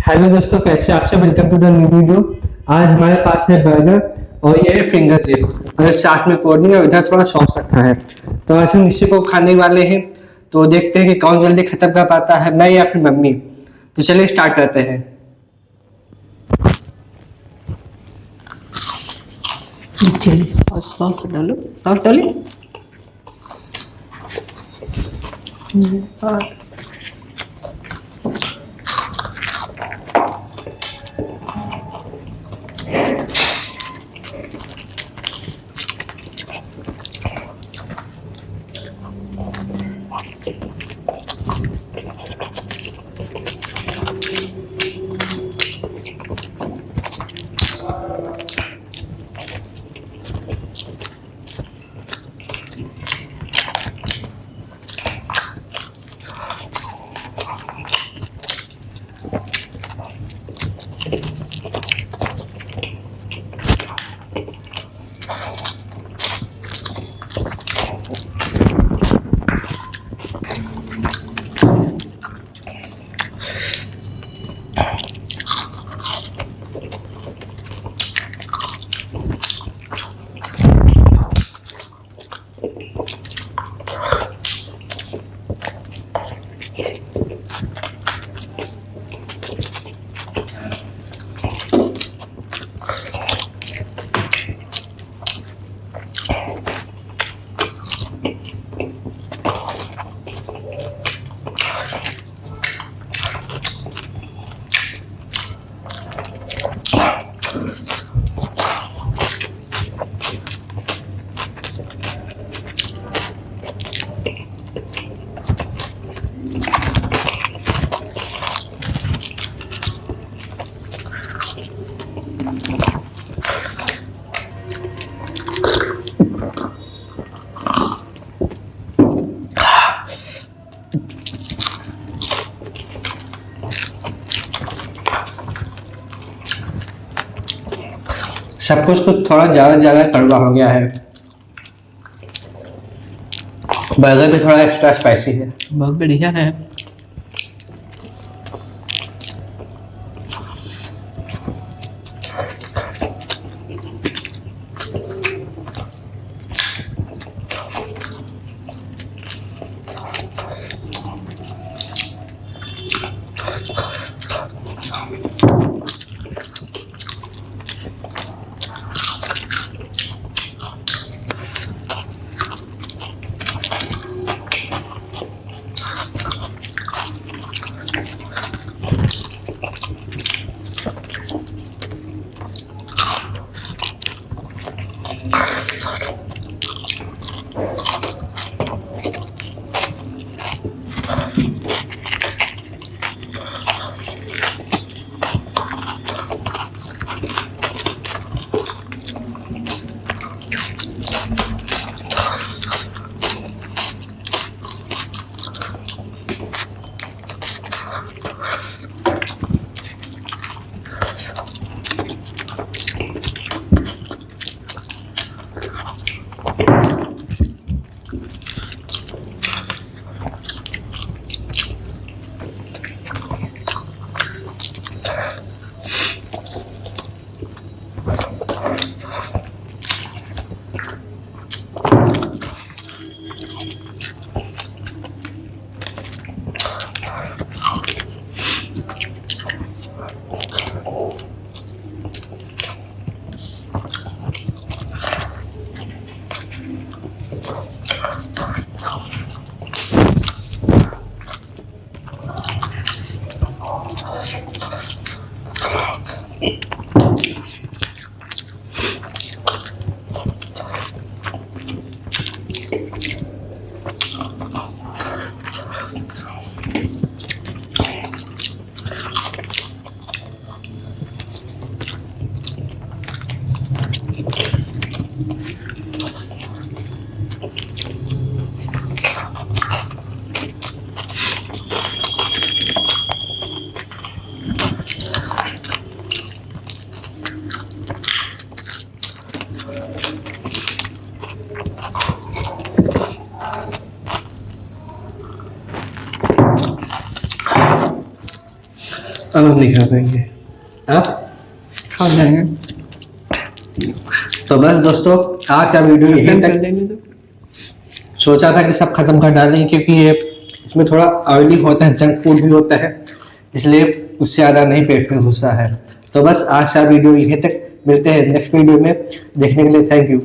Hello दोस्तों, कैसे आप सब। Welcome to the new video. आज हमारे पास है बर्गर और ये है फिंगर चिप और साथ में कोल्ड ड्रिंक और इधर थोड़ा सॉस रखा है। तो आज हम इसी को खाने वाले हैं। तो देखते हैं कि कौन जल्दी खत्म कर पाता है, मैं या फिर मम्मी। तो चलिए स्टार्ट करते हैं। चिली सॉस सॉस डालो, सॉस डालो। और सब कुछ थोड़ा ज़्यादा ज़्यादा कड़वा हो गया है। बर्गर भी थोड़ा एक्स्ट्रा स्पाइसी है। बहुत बढ़िया है। अब हम नहीं खा पाएंगे। आप खा जाएंगे। तो बस दोस्तों आज का वीडियो यहीं खत्म कर तक। लेंगे तो। सोचा था कि सब खत्म कर डालें क्योंकि ये इसमें थोड़ा ऑयली होता है, जंक फूड भी होता है, इसलिए उससे ज़्यादा नहीं पेट में घुसता है। तो बस आज का वीडियो यहीं तक, मिलते हैं नेक्स्ट वीडियो में। देखने के लिए थैंक यू।